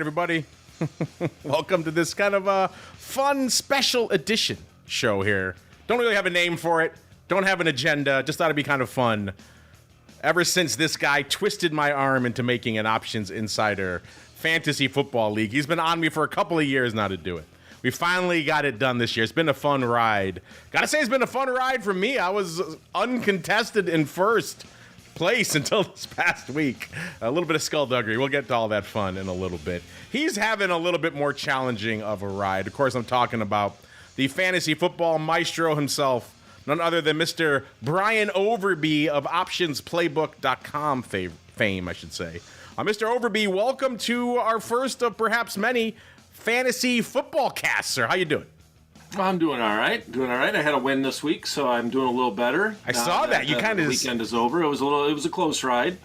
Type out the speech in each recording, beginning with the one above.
everybody. Welcome to this kind of a fun special edition show here. Don't really have a name for it. Don't have an agenda. Just thought it'd be kind of fun. Ever since this guy twisted my arm into making an Options Insider fantasy football league, he's been on me for a couple of years now to do it. We finally got it done this year. It's been a fun ride. Gotta say, it's been a fun ride for me. I was uncontested in first place until this past week. A little bit of skullduggery. We'll get to all that fun in a little bit. He's having a little bit more challenging of a ride. Of course, I'm talking about the fantasy football maestro himself, none other than Mr. Brian Overby of optionsplaybook.com fame, I should say. Mr. Overby, welcome to our first of perhaps many fantasy football casts, sir. How you doing? I'm doing all right. I had a win this week, so I'm doing a little better. I saw that. You kind of the weekend is over. It was a close ride,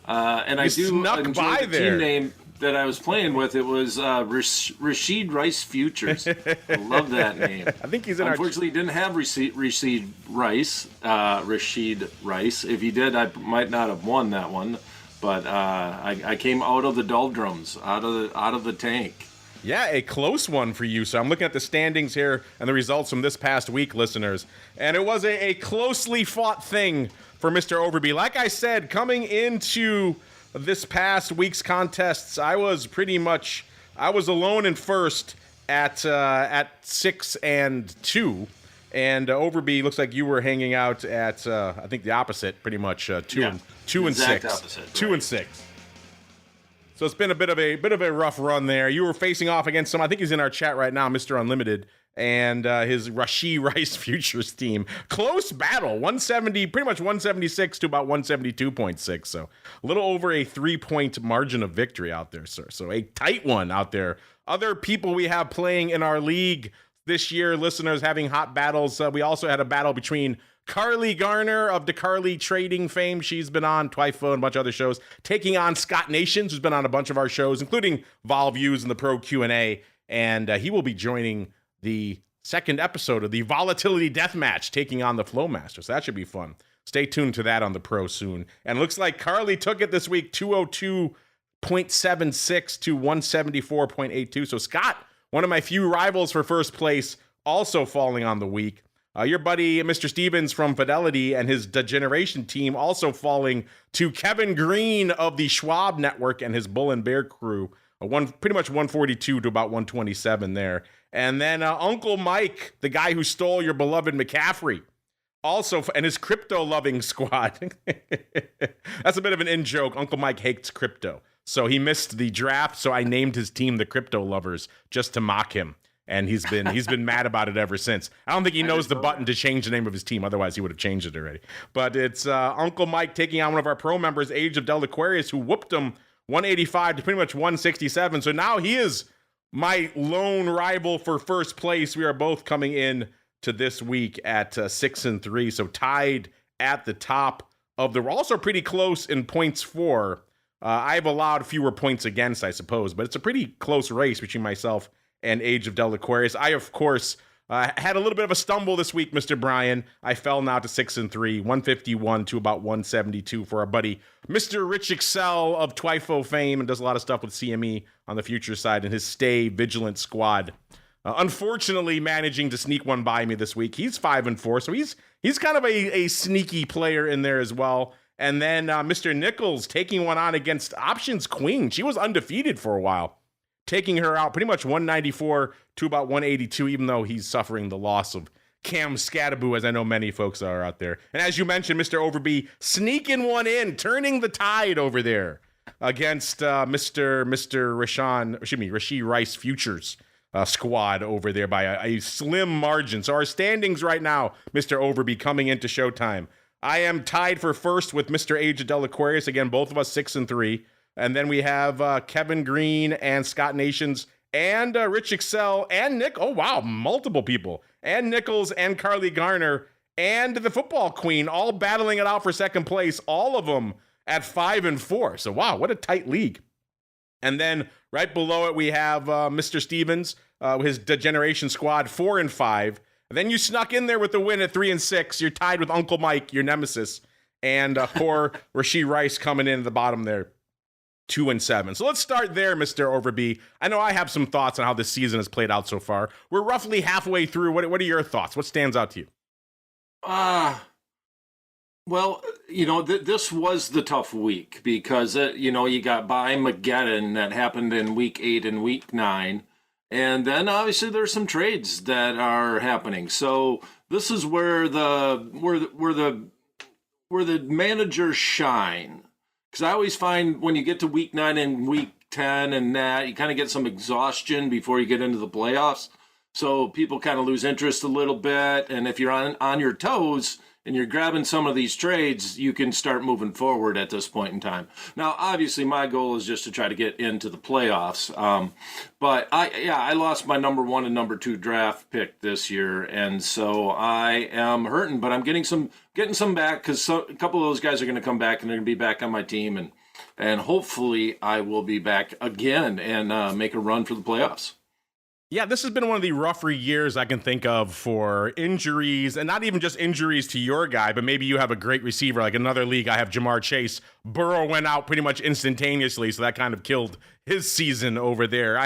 and I do snuck enjoy by the there. team name that I was playing with. It was Rashid Rice Futures. I love that name. I think he's in Unfortunately, he didn't have Rashid Rice. If he did, I might not have won that one. But I came out of the doldrums, out of the tank. Yeah, a close one for you. So I'm looking at the standings here and the results from this past week, listeners. And it was a closely fought thing for Mr. Overby. Like I said, coming into this past week's contests, I was alone in first at 6-2. And Overby, looks like you were hanging out at, I think the opposite, pretty much, 2 and 6. Opposite, 2 and 6. So it's been a bit of a rough run there. You were facing off against I think he's in our chat right now, Mr. Unlimited, and his Rashid Rice Futures team. Close battle, 170, pretty much 176 to about 172.6. So a little over a 3-point margin of victory out there, sir. So a tight one out there. Other people we have playing in our league this year, listeners, having hot battles. We also had a battle between Carly Garner of the Carly Trading fame. She's been on Twyfo and a bunch of other shows, taking on Scott Nations, who's been on a bunch of our shows, including Vol Views and the Pro Q&A. And he will be joining the second episode of the Volatility Deathmatch, taking on the Flowmaster. So that should be fun. Stay tuned to that on the Pro soon. And it looks like Carly took it this week, 202.76 to 174.82. So Scott, one of my few rivals for first place, also falling on the week. Your buddy, Mr. Stevens from Fidelity and his Degeneration team also falling to Kevin Green of the Schwab Network and his Bull and Bear crew. Pretty much 142 to about 127 there. And then Uncle Mike, the guy who stole your beloved McCaffrey, also, and his crypto-loving squad. That's a bit of an in-joke. Uncle Mike hates crypto. So he missed the draft, so I named his team the Crypto Lovers just to mock him. And he's been mad about it ever since. I don't think he knows the button to change the name of his team. Otherwise, he would have changed it already. But it's Uncle Mike taking on one of our pro members, Age of Del Aquarius, who whooped him 185 to pretty much 167. So now he is my lone rival for first place. We are both coming in to this week at 6-3. So tied at the top of the. We're also pretty close in points for. I've allowed fewer points against, I suppose. But it's a pretty close race between myself and Age of Del Aquarius. I, of course, had a little bit of a stumble this week, Mr. Brian. I fell now to 6-3, 151 to about 172 for our buddy, Mr. Rich Excel of Twyfo fame, and does a lot of stuff with CME on the future side, and his Stay Vigilant squad. Unfortunately, managing to sneak one by me this week. He's 5-4, so he's kind of a sneaky player in there as well. And then Mr. Nichols taking one on against Options Queen. She was undefeated for a while, taking her out pretty much 194 to about 182, even though he's suffering the loss of Cam Scattaboo, as I know many folks are out there. And as you mentioned, Mr. Overby sneaking one in, turning the tide over there against Rashid Rice Futures squad over there by a slim margin. So our standings right now, Mr. Overby, coming into Showtime. I am tied for first with Mr. Age of Del Aquarius. Again, both of us 6-3. And then we have Kevin Green and Scott Nations and Rich Excel and Nick. Oh, wow. Multiple people. And Nichols and Carly Garner and the Football Queen all battling it out for second place. All of them at 5-4. So, wow, what a tight league. And then right below it, we have Mr. Stevens, his Degeneration squad, 4-5. And then you snuck in there with the win at 3-6. You're tied with Uncle Mike, your nemesis. And poor Rashid Rice coming in at the bottom there 2-7. So let's start there, Mr. Overby. I know I have some thoughts on how this season has played out so far. We're roughly halfway through. What are your thoughts? What stands out to you? Well, this was the tough week because, you got Mageddon that happened in week 8 and week 9. And then obviously there's some trades that are happening. So this is where the managers shine. Because I always find when you get to week 9 and week 10 and that, you kind of get some exhaustion before you get into the playoffs. So people kind of lose interest a little bit. And if you're on your toes and you're grabbing some of these trades, you can start moving forward at this point in time. Now, obviously, my goal is just to try to get into the playoffs. But I lost my number 1 and number 2 draft pick this year, and so I am hurting. But I'm getting some back because a couple of those guys are going to come back and they're going to be back on my team, and hopefully I will be back again and make a run for the playoffs. Yeah, this has been one of the rougher years I can think of for injuries, and not even just injuries to your guy, but maybe you have a great receiver. Like another league, I have Jamar Chase. Burrow went out pretty much instantaneously, so that kind of killed his season over there.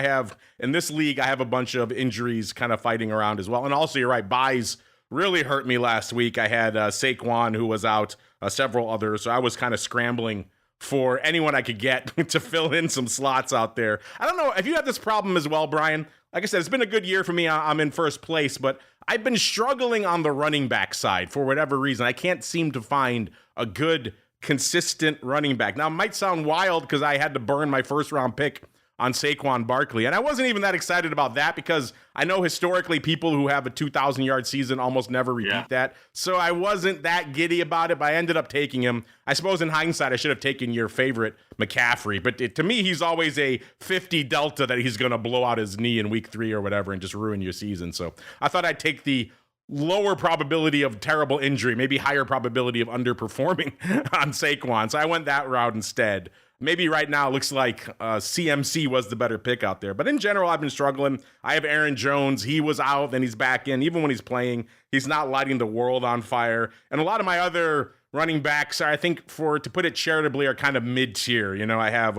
In this league, I have a bunch of injuries kind of fighting around as well. And also, you're right, buys really hurt me last week. I had Saquon, who was out, several others, so I was kind of scrambling for anyone I could get to fill in some slots out there. I don't know if you have this problem as well, Brian. Like I said, it's been a good year for me. I'm in first place, but I've been struggling on the running back side for whatever reason. I can't seem to find a good, consistent running back. Now, it might sound wild because I had to burn my first round pick on Saquon Barkley. And I wasn't even that excited about that because I know historically people who have a 2,000-yard season almost never repeat that. So I wasn't that giddy about it, but I ended up taking him. I suppose in hindsight, I should have taken your favorite McCaffrey. But to me, he's always a 50 delta that he's going to blow out his knee in week 3 or whatever and just ruin your season. So I thought I'd take the lower probability of terrible injury, maybe higher probability of underperforming on Saquon. So I went that route instead. Maybe right now it looks like CMC was the better pick out there. But in general, I've been struggling. I have Aaron Jones. He was out, then he's back in. Even when he's playing, he's not lighting the world on fire. And a lot of my other running backs, I think, to put it charitably, are kind of mid-tier. I have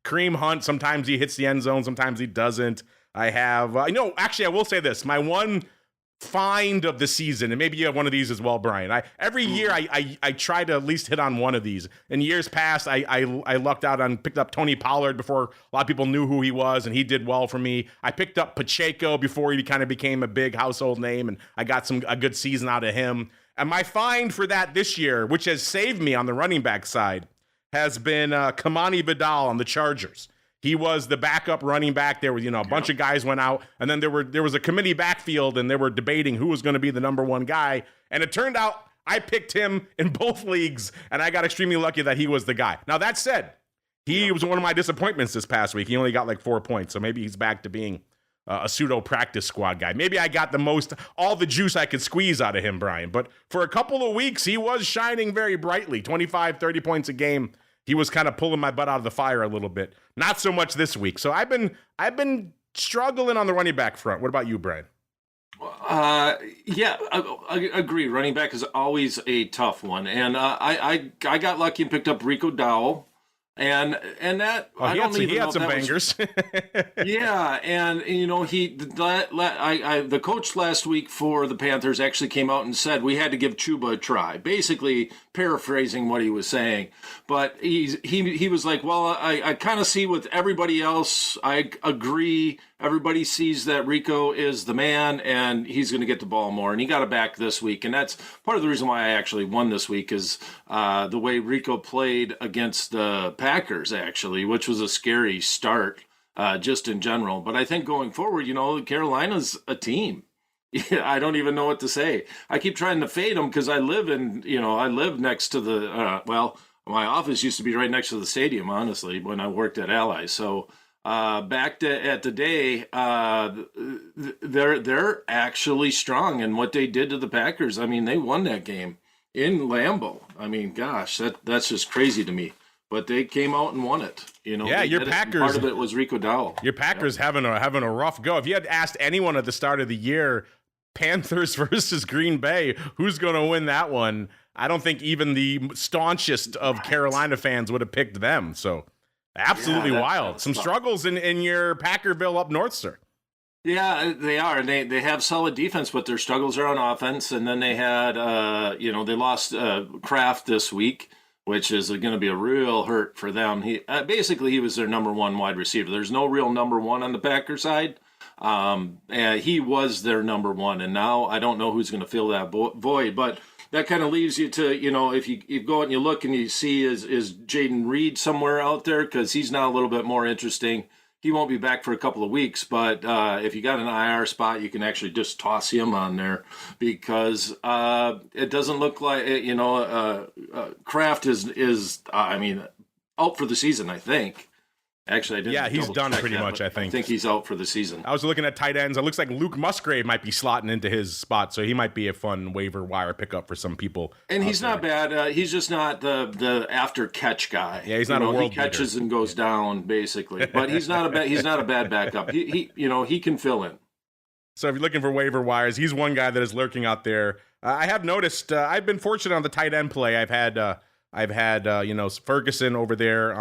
Kareem Hunt. Sometimes he hits the end zone. Sometimes he doesn't. I have, actually, I will say this. My one find of the season, and maybe you have one of these as well, Brian. Every year I try to at least hit on one of these. In years past, I lucked out on picked up Tony Pollard before a lot of people knew who he was, and he did well for me. I picked up Pacheco before he kind of became a big household name, and I got a good season out of him. And my find for that this year, which has saved me on the running back side, has been Kamani Vidal on the Chargers. He was the backup running back. There was, a bunch of guys went out, and then there was a committee backfield, and they were debating who was going to be the number 1 guy. And it turned out I picked him in both leagues, and I got extremely lucky that he was the guy. Now, that said, he was one of my disappointments this past week. He only got like 4 points, so maybe he's back to being a pseudo practice squad guy. Maybe I got all the juice I could squeeze out of him, Brian. But for a couple of weeks, he was shining very brightly, 25, 30 points a game. He was kind of pulling my butt out of the fire a little bit. Not so much this week. So I've been struggling on the running back front. What about you, Brian? Yeah, I agree. Running back is always a tough one, and I got lucky and picked up Rico Dowell. And that he had some bangers. Yeah, and the coach last week for the Panthers actually came out and said we had to give Chuba a try, basically paraphrasing what he was saying. But he was like, well, I kind of see with everybody else. I agree. Everybody sees that Rico is the man, and he's going to get the ball more. And he got it back this week, and that's part of the reason why I actually won this week is the way Rico played against the Packers, actually, which was a scary start just in general. But I think going forward, Carolina's a team. I don't even know what to say. I keep trying to fade them because I live next to the my office used to be right next to the stadium, honestly, when I worked at Allies. So back at the day, they're actually strong, and what they did to the Packers, I mean, they won that game in Lambeau. I mean, gosh, that's just crazy to me. But they came out and won it. Yeah, your Packers. Part of it was Rico Dowell. Your Packers having a rough go. If you had asked anyone at the start of the year, Panthers versus Green Bay, who's going to win that one? I don't think even the staunchest of Carolina fans would have picked them. So Absolutely wild. Some struggles in your Packerville up north, sir. Yeah, they are. And they have solid defense, but their struggles are on offense. And then they had, they lost Kraft this week, which is going to be a real hurt for them. He was their number one wide receiver. There's no real number one on the Packer side. And he was their number one. And now I don't know who's going to fill that void. But that kind of leaves you to, if you go out and you look and you see is Jaden Reed somewhere out there, because he's now a little bit more interesting. He won't be back for a couple of weeks, but if you got an IR spot, you can actually just toss him on there, because it doesn't look like Kraft is out for the season, I think. Actually, I didn't. Yeah, he's done pretty much, I think. I think he's out for the season. I was looking at tight ends. It looks like Luke Musgrave might be slotting into his spot, so he might be a fun waiver wire pickup for some people. And he's not bad. He's just not the after catch guy. Yeah, he's not a world He catches leader. and goes down basically, but he's not a bad backup. He can fill in. So if you're looking for waiver wires, he's one guy that is lurking out there. I have noticed. I've been fortunate on the tight end play. I've had Ferguson over there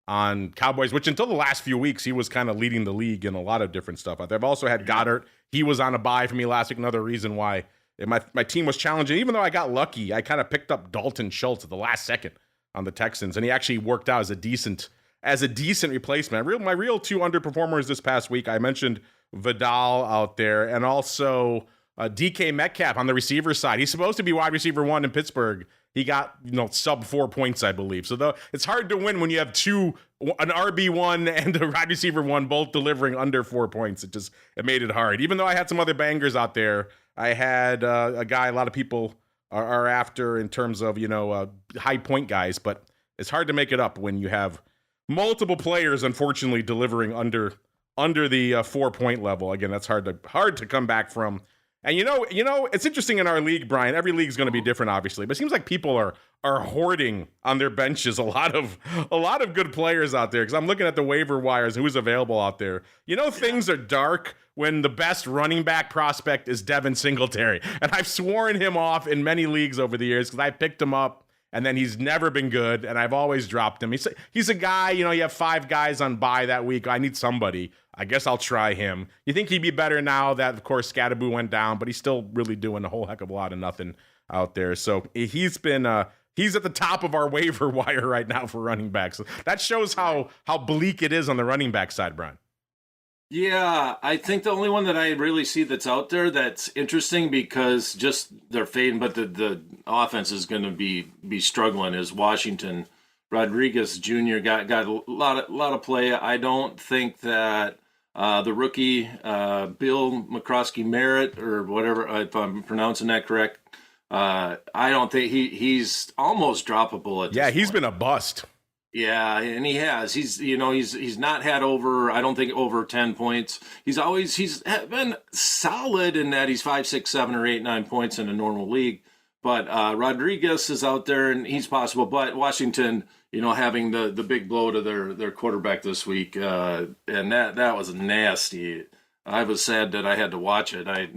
on Cowboys, which until the last few weeks, he was kind of leading the league in a lot of different stuff out there. I've also had Goddard. He was on a bye for me last week. Another reason why my team was challenging. Even though I got lucky, I kind of picked up Dalton Schultz at the last second on the Texans, and he actually worked out as a decent replacement. My real two underperformers this past week, I mentioned Vidal out there, and also DK Metcalf on the receiver side. He's supposed to be wide receiver 1 in Pittsburgh. He got, sub 4 points, I believe. So it's hard to win when you have an RB1 and a wide receiver 1 both delivering under 4 points. It made it hard. Even though I had some other bangers out there, I had a guy a lot of people are after in terms of, high point guys, but it's hard to make it up when you have multiple players, unfortunately, delivering under the 4 point level. Again, that's hard to come back from. And it's interesting in our league, Brian. Every league's going to be different, obviously, but it seems like people are hoarding on their benches a lot of good players out there. Because I'm looking at the waiver wires, who's available out there. Things are dark when the best running back prospect is Devin Singletary, and I've sworn him off in many leagues over the years because I picked him up, and then he's never been good, and I've always dropped him. He's a guy. You have 5 guys on bye that week. I need somebody. I guess I'll try him. You think he'd be better now that, of course, Scatterboo went down, but he's still really doing a whole heck of a lot of nothing out there. So he's been he's at the top of our waiver wire right now for running backs. That shows how bleak it is on the running back side, Brian. Yeah, I think the only one that I really see that's out there that's interesting, because just they're fading, but the offense is going to be struggling, is Washington. Rodriguez Jr. got a lot of play. I don't think that the rookie Bill McCroskey Merritt, or whatever, if I'm pronouncing that correct, I don't think he's almost droppable at this point. He's been a bust. Yeah, and he has. He's not had over 10 points. He's been solid in that he's 5, 6, 7, or 8, 9 points in a normal league. But Rodriguez is out there, and he's possible. But Washington, having the big blow to their quarterback this week, and that was nasty. I was sad that I had to watch it. I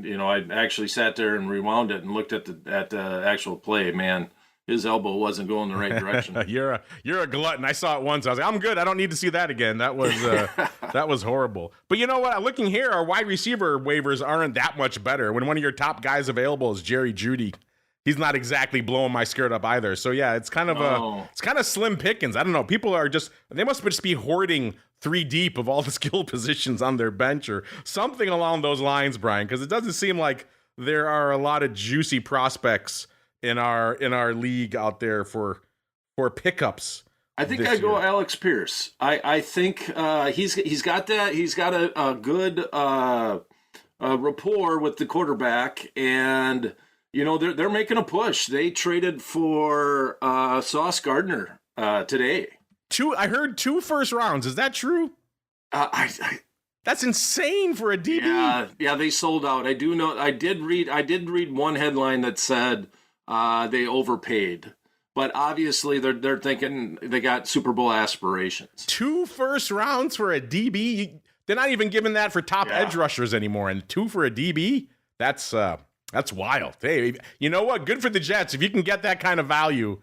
actually sat there and rewound it and looked at the actual play. Man, his elbow wasn't going the right direction. You're a glutton. I saw it once. I was like, I'm good. I don't need to see that again. That was horrible. But you know what? Looking here, our wide receiver waivers aren't that much better. When one of your top guys available is Jerry Jeudy, he's not exactly blowing my skirt up either. So yeah, it's kind of slim pickings. I don't know. People they must just be hoarding 3 deep of all the skill positions on their bench or something along those lines, Brian, because it doesn't seem like there are a lot of juicy prospects in our league out there for pickups. I think I go Alex Pierce. I think he's got that. He's got a good rapport with the quarterback, and they're making a push. They traded for Sauce Gardner today. I heard 2 first rounds. Is that true? That's insane for a DB. Yeah, they sold out. I do know. I did read one headline that said they overpaid, but obviously they're thinking they got Super Bowl aspirations. 2 first rounds for a DB. They're not even giving that for top edge rushers anymore, and 2 for a DB. That's wild. Hey, you know what? Good for the Jets. If you can get that kind of value,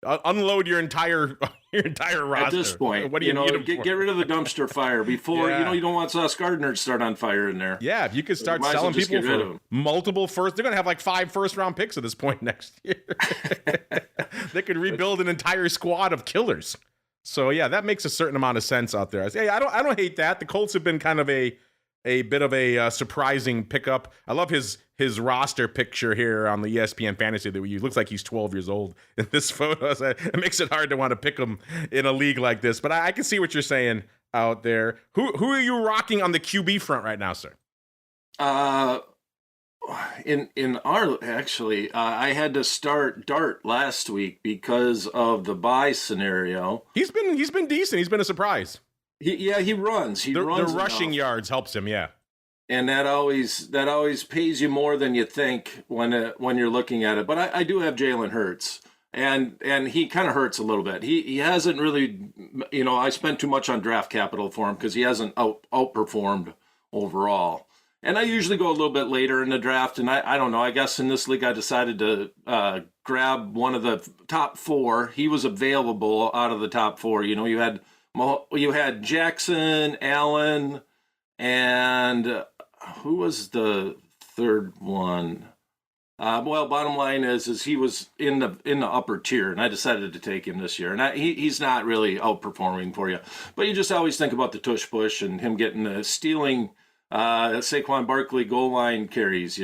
unload your entire your entire roster. At this point, what do you need him for? get rid of the dumpster fire before, you don't want Sauce Gardner to start on fire in there. Yeah, if you could start selling people for multiple first, they're going to have like 5 first-round picks at this point next year. They could rebuild an entire squad of killers. So yeah, that makes a certain amount of sense out there. I don't hate that. The Colts have been kind of a bit of a surprising pickup. I love his roster picture here on the ESPN Fantasy that we use. Looks like he's 12 years old in this photo. So it makes it hard to want to pick him in a league like this. But I can see what you're saying out there. Who are you rocking on the QB front right now, sir? In our I had to start Dart last week because of the bye scenario. He's been decent. He's been a surprise. He runs. He runs. The rushing yards helps him. Yeah. And that always pays you more than you think when you're looking at it. But I do have Jalen Hurts, and he kind of hurts a little bit. He hasn't really, I spent too much on draft capital for him because he hasn't outperformed overall. And I usually go a little bit later in the draft, and I don't know. I guess in this league I decided to grab one of the top 4. He was available out of the top 4. You had Jackson, Allen, and who was the third one? Bottom line is he was in the upper tier, and I decided to take him this year. And he's not really outperforming for you, but you just always think about the tush push and him getting stealing Saquon Barkley goal line carries.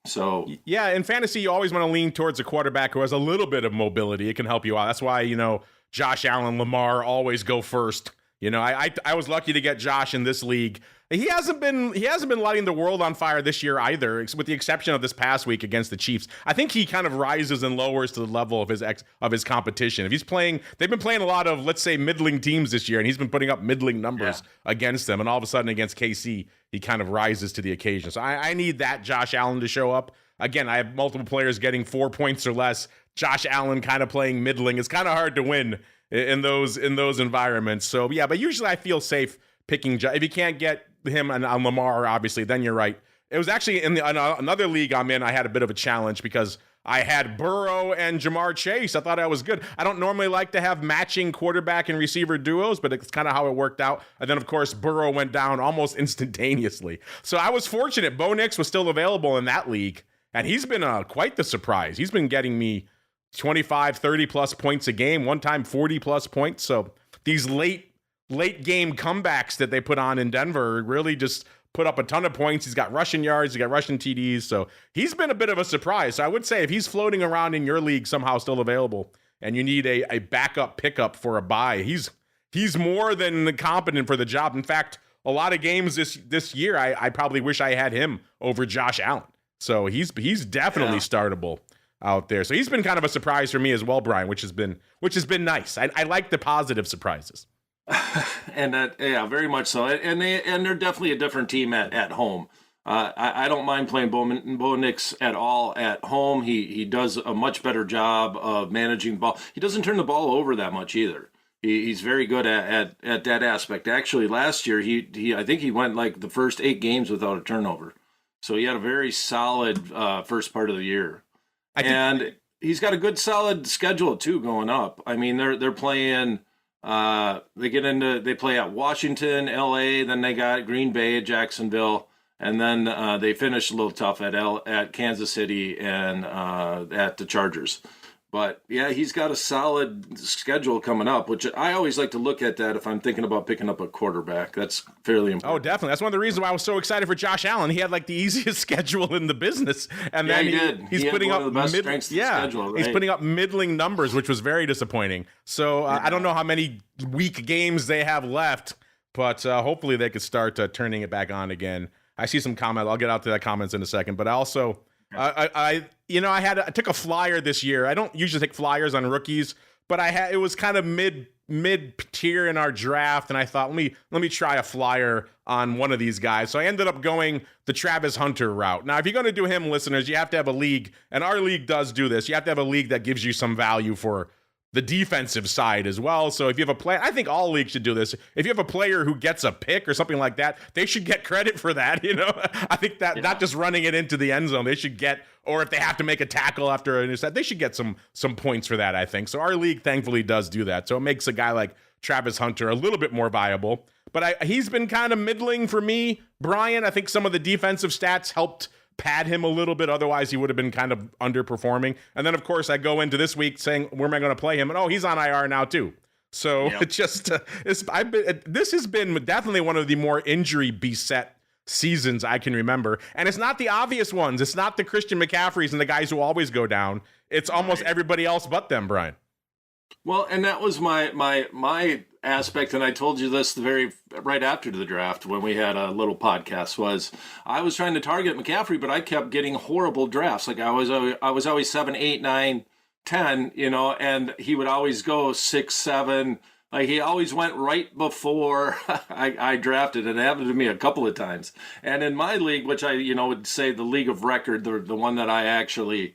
So yeah, in fantasy you always want to lean towards a quarterback who has a little bit of mobility. It can help you out. That's why Josh Allen, Lamar always go first. I was lucky to get Josh in this league. He hasn't been lighting the world on fire this year either, with the exception of this past week against the Chiefs. I think he kind of rises and lowers to the level of his competition. If he's playing, they've been playing a lot of, let's say, middling teams this year, and he's been putting up middling numbers against them. And all of a sudden against KC, he kind of rises to the occasion. So I need that Josh Allen to show up. Again, I have multiple players getting 4 points or less. Josh Allen kind of playing middling. It's kind of hard to win in those environments. So yeah, but usually I feel safe picking. If you can't get him on Lamar, obviously, then you're right. It was actually in another league I'm in. I had a bit of a challenge because I had Burrow and Jamar Chase. I thought I was good. I don't normally like to have matching quarterback and receiver duos, but it's kind of how it worked out. And then, of course, Burrow went down almost instantaneously. So I was fortunate. Bo Nix was still available in that league, and he's been quite the surprise. He's been getting me 25, 30-plus points a game, one time 40-plus points. So these late game comebacks that they put on in Denver really just put up a ton of points. He's got rushing yards, he's got rushing TDs, so he's been a bit of a surprise. So I would say if he's floating around in your league somehow still available and you need a backup pickup for a bye, he's more than competent for the job. In fact, a lot of games this year, I probably wish I had him over Josh Allen. So he's definitely startable out there. So he's been kind of a surprise for me as well, Brian, which has been nice. I like the positive surprises. And very much so. And they're definitely a different team at home. I don't mind playing Bo Nix at all at home. He does a much better job of managing the ball. He doesn't turn the ball over that much either. He's very good at that aspect. Actually, last year I think he went like the first 8 games without a turnover. So he had a very solid first part of the year. And he's got a good solid schedule too going up. I mean, they're playing. They play at Washington, LA, then they got Green Bay, Jacksonville, and then they finish a little tough at Kansas City and at the Chargers. But yeah, he's got a solid schedule coming up, which I always like to look at that if I'm thinking about picking up a quarterback. That's fairly important. Oh, definitely. That's one of the reasons why I was so excited for Josh Allen. He had like the easiest schedule in the business, and then he's putting up he's putting up middling numbers, which was very disappointing. So I don't know how many weak games they have left, but hopefully they could start turning it back on again. I see some comments. I'll get out to that comments in a second, but I also. I took a flyer this year. I don't usually take flyers on rookies, but it was kind of mid tier in our draft, and I thought let me try a flyer on one of these guys. So I ended up going the Travis Hunter route. Now, if you're going to do him, listeners, you have to have a league, and our league does do this. You have to have a league that gives you some value for the defensive side as well. So if you have a player, I think all leagues should do this. If you have a player who gets a pick or something like that, they should get credit for that. I think that not just running it into the end zone, they should get, or if they have to make a tackle after an intercept, they should get some points for that, I think. So our league thankfully does do that. So it makes a guy like Travis Hunter a little bit more viable. But he's been kind of middling for me, Brian. I think some of the defensive stats helped pad him a little bit. Otherwise, he would have been kind of underperforming. And then, of course, I go into this week saying, where am I going to play him? And, he's on IR now, too. So it's just, this has been definitely one of the more injury beset seasons I can remember. And it's not the obvious ones. It's not the Christian McCaffreys and the guys who always go down. It's almost everybody else but them, Brian. Well, and that was my aspect, and I told you this right after the draft when we had a little podcast, was I was trying to target McCaffrey, but I kept getting horrible drafts. Like I was always 7, 8, 9, 10, and he would always go 6, 7. Like he always went right before I drafted. It happened to me a couple of times. And in my league, which I would say the league of record, the one that I actually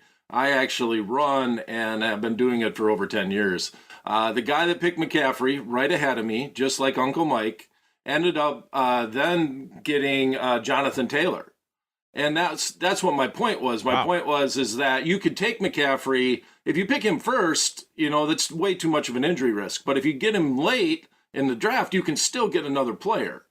run and have been doing it for over 10 years. The guy that picked McCaffrey right ahead of me, just like Uncle Mike, ended up then getting Jonathan Taylor. And that's what my point was. My point was that you could take McCaffrey. If you pick him first, that's way too much of an injury risk. But if you get him late in the draft, you can still get another player.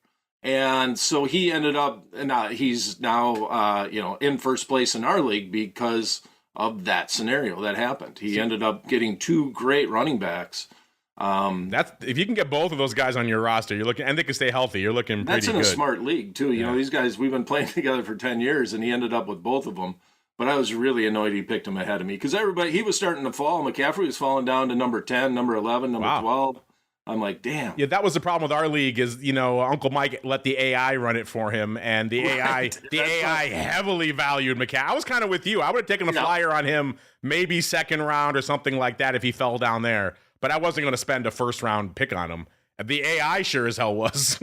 And so he ended up, he's now, in first place in our league because of that scenario that happened. He ended up getting 2 great running backs. That's if you can get both of those guys on your roster, you're looking, and they can stay healthy. You're looking pretty good. That's in a smart league too. You know, these guys, we've been playing together for 10 years, and he ended up with both of them. But I was really annoyed he picked him ahead of me because he was starting to fall. McCaffrey was falling down to number 10, number 11, number 12. I'm like, damn. Yeah, that was the problem with our league is, Uncle Mike let the AI run it for him, and the AI heavily valued McCaffrey. I was kind of with you. I would have taken a flyer on him, maybe second round or something like that if he fell down there. But I wasn't going to spend a first round pick on him. The AI sure as hell was.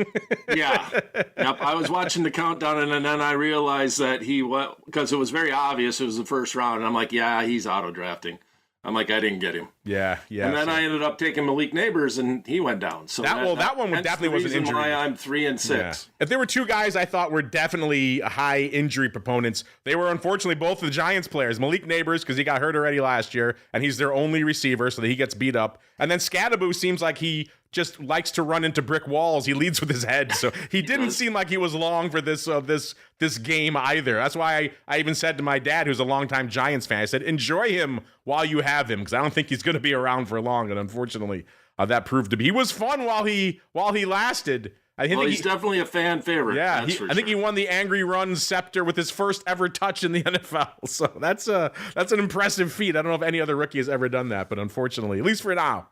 Yep. I was watching the countdown, and then I realized that because it was very obvious it was the first round, and I'm like, he's auto drafting. I'm like, I didn't get him. Yeah. And then I ended up taking Malik Neighbors, and he went down. So that one definitely was an injury. Why I'm 3 and 6. Yeah. If there were 2 guys I thought were definitely high injury proponents, they were unfortunately both the Giants players. Malik Neighbors, because he got hurt already last year, and he's their only receiver, so that he gets beat up. And then Scadaboo seems like he just likes to run into brick walls. He leads with his head, so he didn't seem like he was long for this game either. That's why I even said to my dad, who's a longtime Giants fan, I said, enjoy him while you have him, because I don't think he's going to be around for long. And unfortunately, that proved to be. He was fun while he lasted. He's definitely a fan favorite. Yeah, I think he won the Angry Run scepter with his first ever touch in the NFL. So that's an impressive feat. I don't know if any other rookie has ever done that, but unfortunately, at least for now,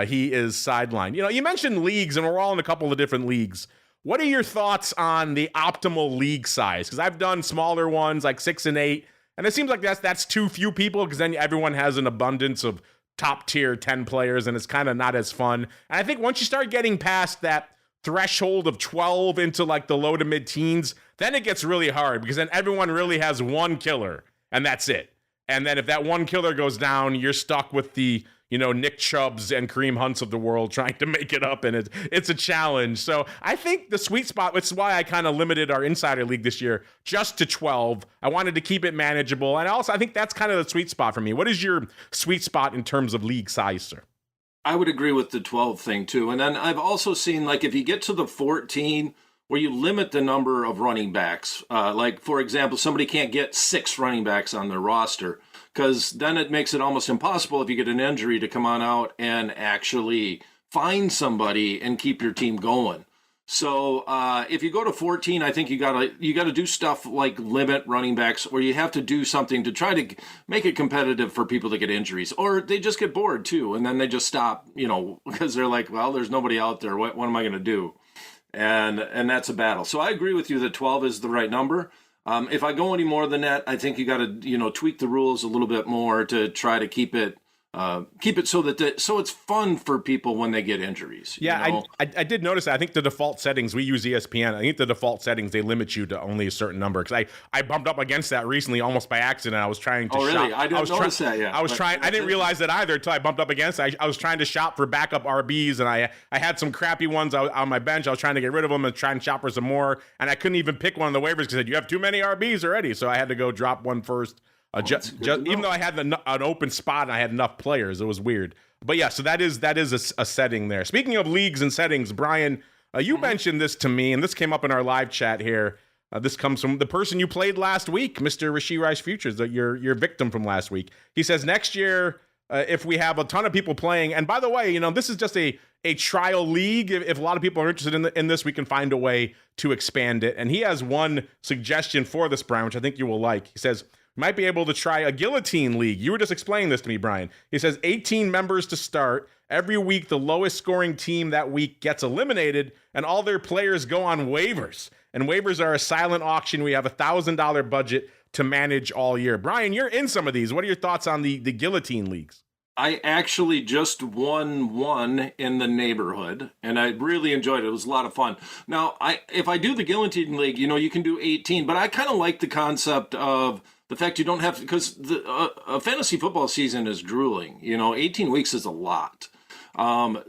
he is sidelined. You mentioned leagues, and we're all in a couple of different leagues. What are your thoughts on the optimal league size? Because I've done smaller ones like 6 and 8, and it seems like that's too few people, because then everyone has an abundance of top tier 10 players, and it's kind of not as fun. And I think once you start getting past that threshold of 12 into like the low to mid teens, then it gets really hard, because then everyone really has one killer, and that's it. And then if that one killer goes down, you're stuck with the Nick Chubbs and Kareem Hunts of the world trying to make it up, and it's a challenge. So I think the sweet spot, which is why I kind of limited our Insider League this year just to 12. I wanted to keep it manageable, and also I think that's kind of the sweet spot for me. What is your sweet spot in terms of league size, sir? I would agree with the 12 thing, too. And then I've also seen, like, if you get to the 14, where you limit the number of running backs, like, for example, somebody can't get 6 running backs on their roster, because then it makes it almost impossible if you get an injury to come on out and actually find somebody and keep your team going. So if you go to 14, I think you gotta do stuff like limit running backs, or you have to do something to try to make it competitive for people to get injuries, or they just get bored too, and then they just stop, because they're like, well, there's nobody out there. What am I going to do? And that's a battle. So I agree with you that 12 is the right number. If I go any more than that, I think you got to, tweak the rules a little bit more to try to keep it keep it so that so it's fun for people when they get injuries. Yeah, you know? I did notice that. I think the default settings, we use ESPN. I think the default settings, they limit you to only a certain number. Because I bumped up against that recently almost by accident. I was trying to shop. Really? I didn't notice that yet. I was trying. I didn't realize that either until I bumped up against it. I was trying to shop for backup RBs, and I had some crappy ones on my bench. I was trying to get rid of them and try and shop for some more. And I couldn't even pick one on the waivers because you have too many RBs already. So I had to go drop one first. Even though I had an open spot and I had enough players, it was weird. But yeah, so that is a setting there. Speaking of leagues and settings, Brian, you mentioned this to me, and this came up in our live chat here. This comes from the person you played last week, Mr. Rasheed Rice Futures, your victim from last week. He says next year, if we have a ton of people playing, and by the way, this is just a trial league. If a lot of people are interested in this, we can find a way to expand it. And he has one suggestion for this, Brian, which I think you will like. He says, might be able to try a guillotine league. You were just explaining this to me, Brian. He says 18 members to start. Every week, the lowest scoring team that week gets eliminated, and all their players go on waivers. And waivers are a silent auction. We have $1,000 budget to manage all year. Brian, you're in some of these. What are your thoughts on the guillotine leagues? I actually just won one in the neighborhood, and I really enjoyed it. It was a lot of fun. Now, if I do the guillotine league, you can do 18, but I kind of like the concept of the fact you don't have to, because a fantasy football season is grueling. 18 weeks is a lot.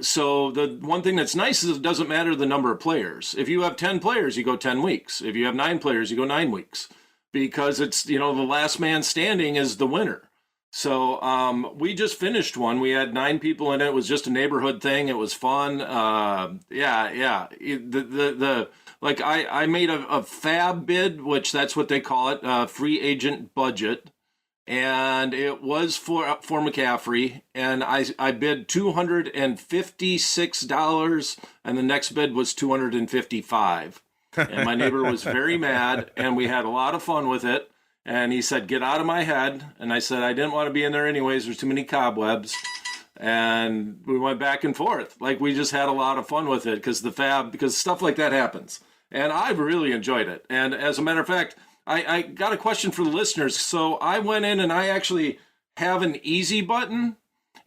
So the one thing that's nice is it doesn't matter the number of players. If you have 10 players, you go 10 weeks. If you have 9 players, you go 9 weeks, because it's, the last man standing is the winner. So we just finished one. We had 9 people in it. It was just a neighborhood thing. It was fun. Yeah. I made a fab bid, which that's what they call it, free agent budget. And it was for McCaffrey. And I bid $256, and the next bid was $255. And my neighbor was very mad, and we had a lot of fun with it. And he said, get out of my head. And I said, I didn't want to be in there anyways. There's too many cobwebs. And we went back and forth. We just had a lot of fun with it because stuff like that happens. And I really enjoyed it. And as a matter of fact, I got a question for the listeners. So I went in and I actually have an easy button.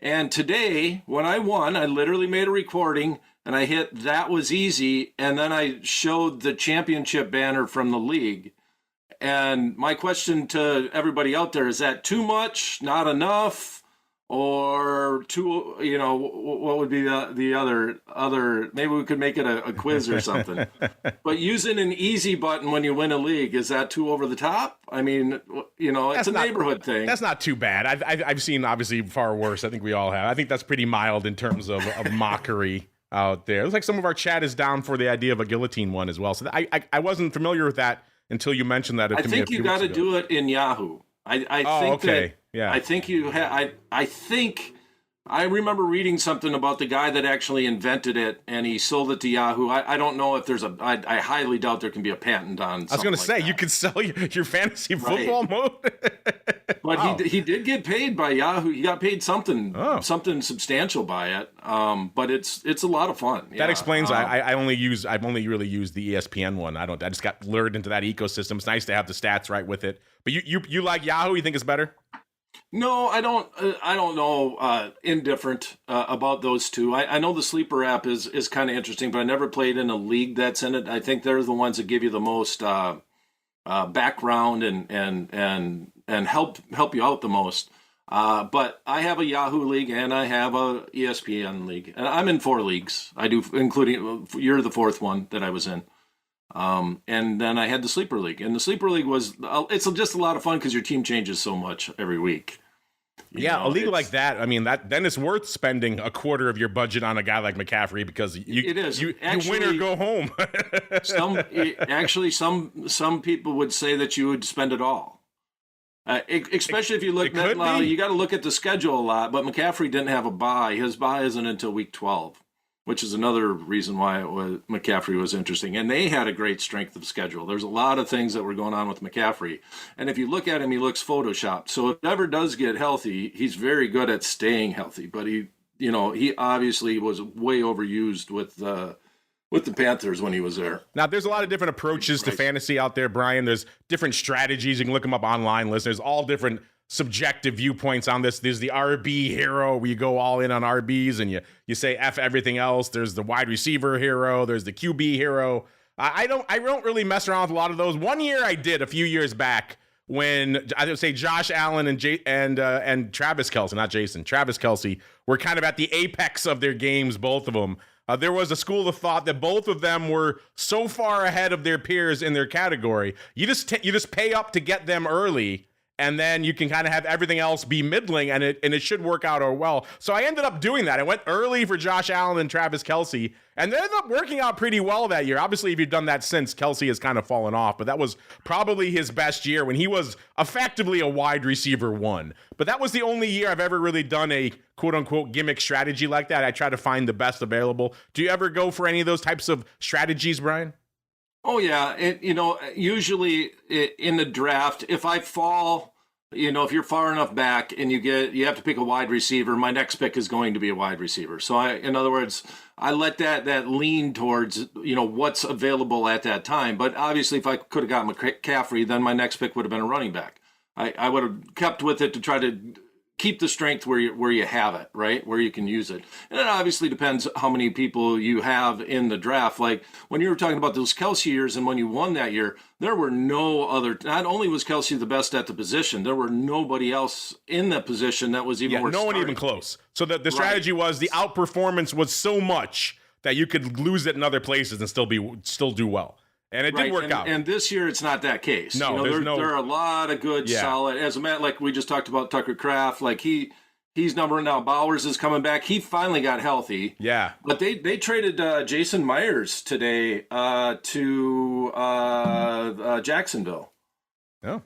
And today, when I won, I literally made a recording and I hit that was easy. And then I showed the championship banner from the league. And my question to everybody out there, is that too much, not enough, or too, what would be the other, maybe we could make it a quiz or something. But using an easy button when you win a league, is that too over the top? I mean, it's a neighborhood thing. That's not too bad. I've seen obviously far worse. I think we all have. I think that's pretty mild in terms of mockery out there. It looks like some of our chat is down for the idea of a guillotine one as well. So I wasn't familiar with that until you mentioned that. I think you got to do it in Yahoo. I think okay. Yeah. I think you I think I remember reading something about the guy that actually invented it, and he sold it to Yahoo. I don't know if there's I highly doubt there can be a patent on. I was going to say you could sell your fantasy football mode. But wow. he did get paid by Yahoo. He got paid something substantial by it. But it's a lot of fun. That explains. I've only really used the ESPN one. I just got lured into that ecosystem. It's nice to have the stats right with it. But you like Yahoo? You think it's better? No, I don't. I don't know. Indifferent about those two. I know the Sleeper app is kind of interesting, but I never played in a league that's in it. I think they're the ones that give you the most background and help you out the most. But I have a Yahoo league and I have a ESPN league, and I'm in 4 leagues. I do, including you're the 4th one that I was in. And then I had the Sleeper League, and the Sleeper League it's just a lot of fun because your team changes so much every week. A league like that, I mean, then it's worth spending a quarter of your budget on a guy like McCaffrey, because you win or go home. Some people would say that you would spend it all. Especially if you look now, you got to look at the schedule a lot, but McCaffrey didn't have a bye. His bye isn't until week 12. Which is another reason why McCaffrey was interesting. And they had a great strength of schedule. There's a lot of things that were going on with McCaffrey. And if you look at him, he looks photoshopped. So if he ever does get healthy, he's very good at staying healthy. But he obviously was way overused with the Panthers when he was there. Now, there's a lot of different approaches to fantasy out there, Brian. There's different strategies. You can look them up online, listeners. All different subjective viewpoints on this. There's the RB hero where you go all in on RBs and you say F everything else. There's the wide receiver hero. There's the QB hero. I don't really mess around with a lot of those. One year I did a few years back when I would say Josh Allen and Travis Kelce, not Jason, Travis Kelce were kind of at the apex of their games, both of them. There was a school of thought that both of them were so far ahead of their peers in their category. You just pay up to get them early, and then you can kind of have everything else be middling, and it should work out well. So I ended up doing that. I went early for Josh Allen and Travis Kelce, and they ended up working out pretty well that year. Obviously, if you've done that since, Kelce has kind of fallen off, but that was probably his best year when he was effectively a wide receiver one. But that was the only year I've ever really done a quote-unquote gimmick strategy like that. I try to find the best available. Do you ever go for any of those types of strategies, Brian? Oh, yeah. Usually in the draft, if I fall, if you're far enough back and you have to pick a wide receiver, my next pick is going to be a wide receiver. So in other words, I let that lean towards, what's available at that time. But obviously, if I could have got McCaffrey, then my next pick would have been a running back. I would have kept with it to try to keep the strength where you have it, right? Where you can use it. And it obviously depends how many people you have in the draft. Like when you were talking about those Kelce years and when you won that year, there were no other, not only was Kelce the best at the position, there were nobody else in that position that was even worth no one starting. even close. So the strategy was the outperformance was so much that you could lose it in other places and still do well. And it did work out. And this year, it's not that case. No, there are a lot of good, solid. As a matter, like we just talked about Tucker Kraft, like he's number now. Bowers is coming back. He finally got healthy. Yeah. But they traded Jason Myers today to Jacksonville. Oh.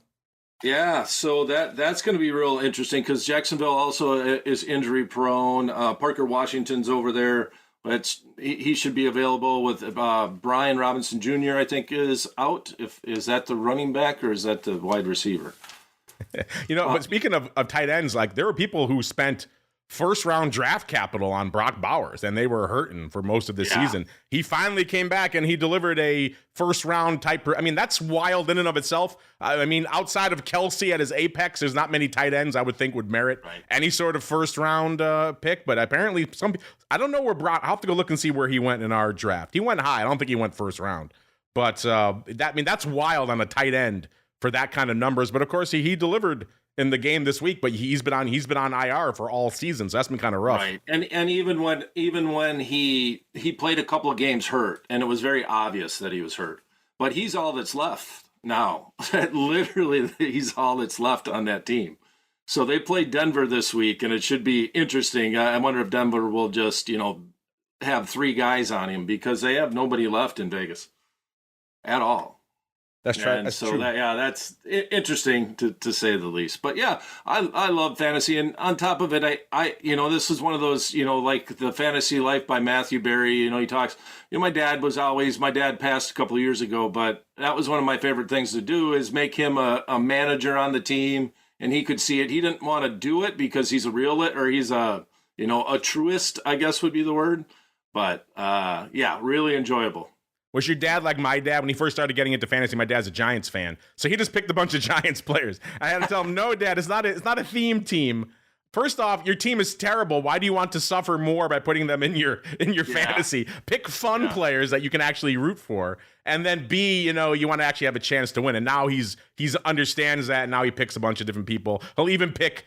Yeah, so that's going to be real interesting because Jacksonville also is injury prone. Parker Washington's over there. But he should be available with Brian Robinson Jr., I think, is out. Is that the running back or is that the wide receiver? But speaking of tight ends, like there were people who spent first-round draft capital on Brock Bowers, and they were hurting for most of the season. He finally came back, and he delivered a first-round type. That's wild in and of itself. Outside of Kelce at his apex, there's not many tight ends I would think would merit any sort of first-round pick. But apparently, I don't know where Brock. I'll have to go look and see where he went in our draft. He went high. I don't think he went first round. But that's wild on a tight end for that kind of numbers. But of course, he delivered in the game this week, but he's been on IR for all seasons. So that's been kind of rough. Right. And even when he played a couple of games hurt, and it was very obvious that he was hurt, but he's all that's left now. Literally, he's all that's left on that team. So they played Denver this week, and it should be interesting. I wonder if Denver will just, have three guys on him because they have nobody left in Vegas at all. That's true. That's true. That's interesting to say the least. But yeah, I love fantasy, and on top of it, I this is one of those like the Fantasy Life by Matthew Berry. He talks. My dad passed a couple of years ago, but that was one of my favorite things to do is make him a manager on the team, and he could see it. He didn't want to do it because he's he's a truist, I guess would be the word. But really enjoyable. Was your dad like my dad when he first started getting into fantasy? My dad's a Giants fan, so he just picked a bunch of Giants players. I had to tell him, "No, Dad, it's not a theme team. First off, your team is terrible. Why do you want to suffer more by putting them in your fantasy? Pick fun players that you can actually root for, and then B, you want to actually have a chance to win." And now he's understands that. And now he picks a bunch of different people. He'll even pick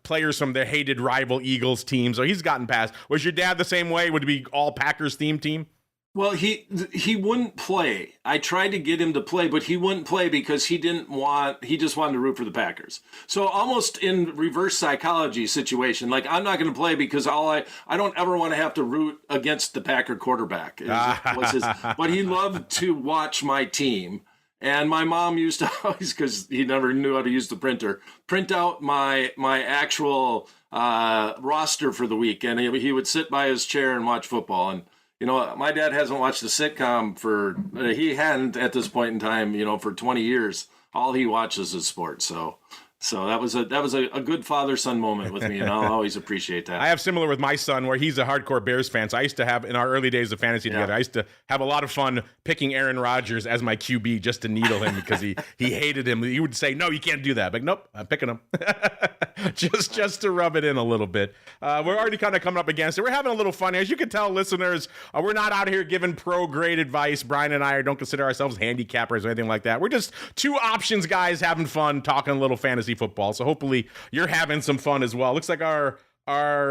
players from their hated rival Eagles team. So he's gotten past. Was your dad the same way? Would it be all Packers theme team? Well, he wouldn't play. I tried to get him to play, but he wouldn't play because he just wanted to root for the Packers. So almost in reverse psychology situation, like I'm not going to play because I don't ever want to have to root against the Packer quarterback. But he loved to watch my team. And my mom used to always, because he never knew how to use the printer, print out my actual roster for the week. And he would sit by his chair and watch football. And my dad hasn't watched a sitcom he hadn't at this point in time, for 20 years. All he watches is sports. So So that was a good father-son moment with me, and I'll always appreciate that. I have similar with my son, where he's a hardcore Bears fan. So I used to have, in our early days of fantasy together, I used to have a lot of fun picking Aaron Rodgers as my QB just to needle him because he hated him. He would say, "No, you can't do that." Like, nope, I'm picking him, just to rub it in a little bit. We're already kind of coming up against it. We're having a little fun. As you can tell, listeners, we're not out here giving pro-grade advice. Brian and I don't consider ourselves handicappers or anything like that. We're just two options guys having fun, talking a little fantasy football. So hopefully you're having some fun as well. Looks like our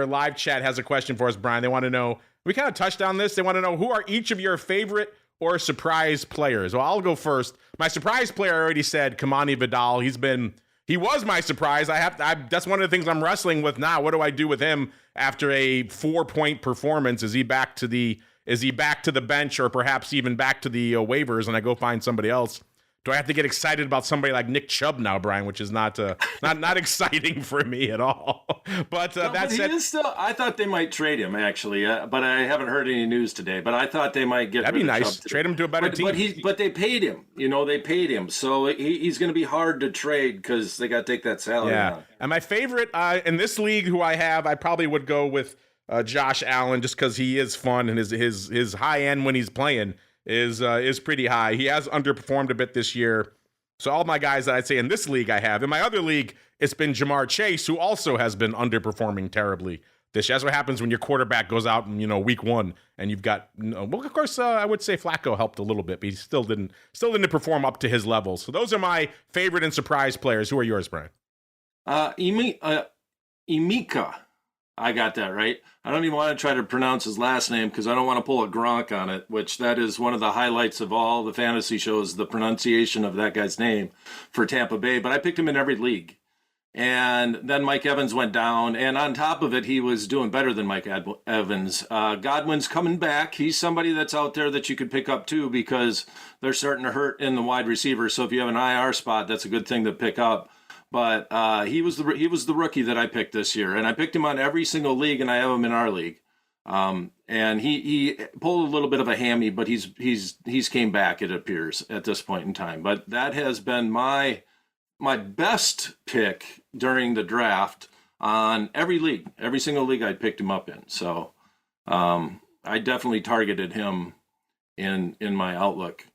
live chat has a question for us, Brian. They want to know, we kind of touched on this. They want to know, who are each of your favorite or surprise players? Well, I'll go first. My surprise player, I already said, Kamani Vidal. He was my surprise. That's one of the things I'm wrestling with now. What do I do with him after a 4-point performance? Is he back to the bench, or perhaps even back to the waivers, and I go find somebody else? Do I have to get excited about somebody like Nick Chubb now, Brian? Which is not exciting for me at all. But that said, I thought they might trade him actually, but I haven't heard any news today. But I thought they might get. That'd be nice. Chubb trade him to a better team. But they paid him. They paid him, so he's going to be hard to trade because they got to take that salary. Yeah. Now. And my favorite in this league, who I have, I probably would go with Josh Allen, just because he is fun and his high end when he's playing is pretty high. He has underperformed a bit this year. So all my guys that I'd say in this league I have. In my other league, it's been Jamar Chase, who also has been underperforming terribly this year. That's what happens when your quarterback goes out in week 1 and you've got well, of course, I would say Flacco helped a little bit, but he still didn't perform up to his levels. So those are my favorite and surprise players. Who are yours, Brian? Emeka. I got that right. I don't even want to try to pronounce his last name because I don't want to pull a Gronk on it, which that is one of the highlights of all the fantasy shows, the pronunciation of that guy's name for Tampa Bay. But I picked him in every league. And then Mike Evans went down. And on top of it, he was doing better than Mike Evans. Godwin's coming back. He's somebody that's out there that you could pick up too, because they're starting to hurt in the wide receiver. So if you have an IR spot, that's a good thing to pick up. But he was the rookie that I picked this year, and I picked him on every single league, and I have him in our league. And he pulled a little bit of a hammy, but he's came back, it appears, at this point in time. But that has been my best pick during the draft on every league, every single league I picked him up in. So I definitely targeted him in my outlook.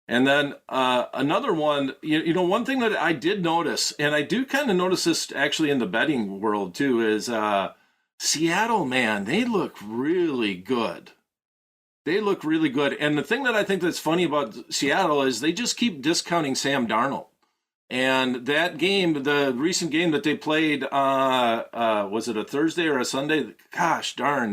And then another one, one thing that I did notice, and I do kind of notice this actually in the betting world too, is Seattle, man, they look really good. They look really good. And the thing that I think that's funny about Seattle is they just keep discounting Sam Darnold. And that game, the recent game that they played, was it a Thursday or a Sunday? Gosh darn,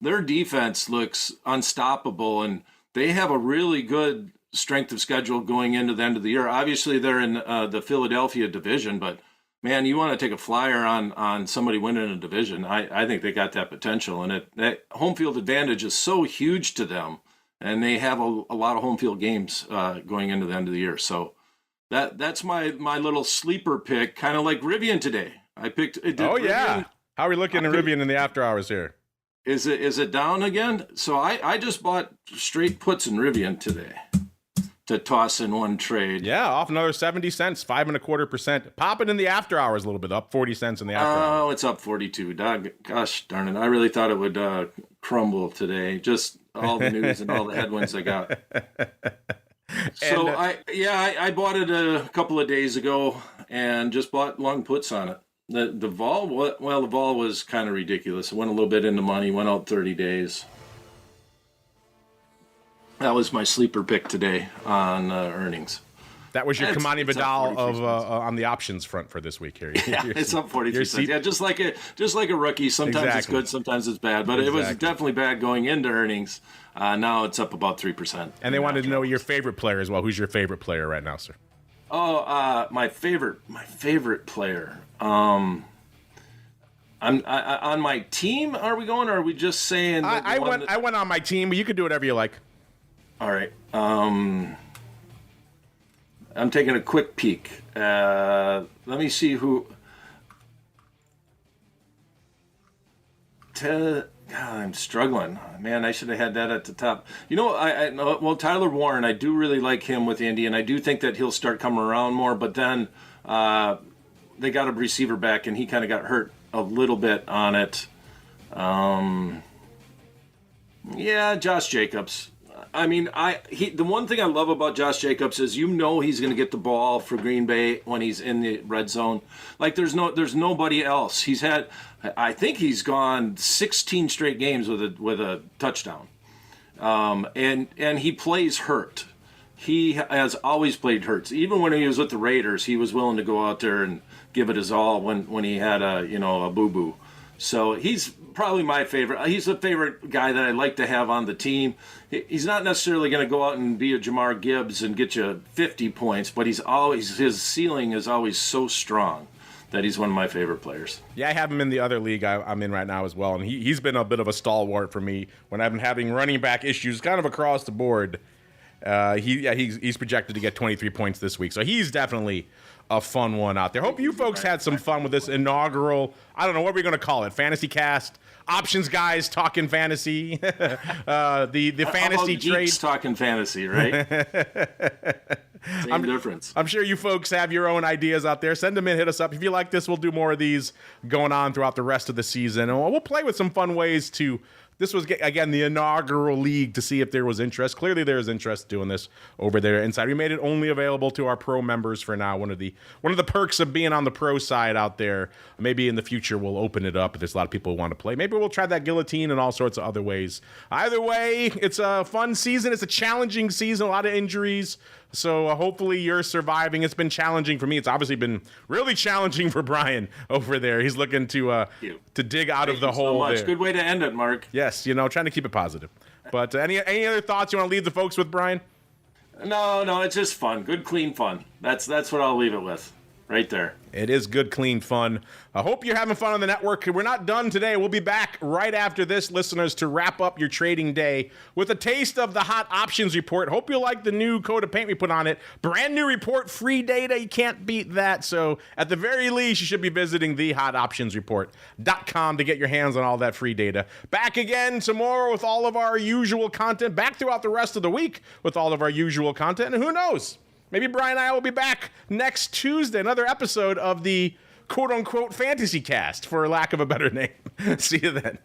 their defense looks unstoppable, and they have a really good strength of schedule going into the end of the year. Obviously, they're in the Philadelphia division, but man, you want to take a flyer on somebody winning a division. I think they got that potential, and that home field advantage is so huge to them, and they have a lot of home field games going into the end of the year. So that's my little sleeper pick, kind of like Rivian today. I picked. Yeah, how are we looking at Rivian in the after hours here? Is it down again? So I just bought straight puts in Rivian today to toss in one trade. Yeah, off another 70 cents, 5.25%. Popping in the after hours a little bit, up 40 cents in the after hours. Oh, it's up 42. Gosh darn it. I really thought it would crumble today. Just all the news and all the headwinds I got. So I bought it a couple of days ago and just bought long puts on it. The vol was kind of ridiculous. It went a little bit in the money, went out 30 days. That was my sleeper pick today on earnings. That was your Kamani Vidal on the options front for this week here. It's up 43 cents. Yeah, just like a rookie. Sometimes it's good, sometimes it's bad. But it was definitely bad going into earnings. Now it's up about 3%. And they wanted to know your favorite player as well. Who's your favorite player right now, sir? Oh, my favorite player. I'm on my team. Are we going? Or are we just saying? I went on my team, but you could do whatever you like. All right. I'm taking a quick peek. Let me see who. I'm struggling. Man, I should have had that at the top. Well, Tyler Warren, I do really like him with Indy, and I do think that he'll start coming around more. But then they got a receiver back, and he kind of got hurt a little bit on it. Yeah, Josh Jacobs. I mean, the one thing I love about Josh Jacobs is he's going to get the ball for Green Bay when he's in the red zone. Like there's nobody else. I think he's gone 16 straight games with a touchdown, and he plays hurt. He has always played hurt. Even when he was with the Raiders, he was willing to go out there and give it his all when he had a boo-boo. So he's probably my favorite. He's the favorite guy that I like to have on the team. He's not necessarily going to go out and be a Jamar Gibbs and get you 50 points, but his ceiling is always so strong that he's one of my favorite players. Yeah, I have him in the other league I'm in right now as well, and he's been a bit of a stalwart for me when I've been having running back issues kind of across the board. He's projected to get 23 points this week, so he's definitely a fun one out there. Hope you folks had some fun with this inaugural, I don't know, what are we going to call it? Fantasy cast? Options guys talking fantasy? the fantasy trade. Talking fantasy, right? Same difference. I'm sure you folks have your own ideas out there. Send them in, hit us up. If you like this, we'll do more of these going on throughout the rest of the season. And we'll play with some fun ways to... This was, again, the inaugural league to see if there was interest. Clearly, there is interest doing this over there inside. We made it only available to our pro members for now. One of the perks of being on the pro side out there. Maybe in the future we'll open it up if there's a lot of people who want to play. Maybe we'll try that guillotine and all sorts of other ways. Either way, it's a fun season. It's a challenging season. A lot of injuries. So hopefully you're surviving. It's been challenging for me. It's obviously been really challenging for Brian over there. He's looking to dig out of the hole. So much. There. Good way to end it, Mark. Yes, trying to keep it positive. But any other thoughts you want to leave the folks with, Brian? No, it's just fun. Good, clean fun. That's what I'll leave it with. Right there. It is good, clean fun. I hope you're having fun on the network. We're not done today. We'll be back right after this, listeners, to wrap up your trading day with a taste of the hot options report. Hope you like the new coat of paint we put on it. Brand new report, free data. You can't beat that. So at the very least, you should be visiting thehotoptionsreport.com to get your hands on all that free data. Back again tomorrow with all of our usual content. Back throughout the rest of the week with all of our usual content. And who knows? Maybe Brian and I will be back next Tuesday, another episode of the quote-unquote fantasy cast, for lack of a better name. See you then.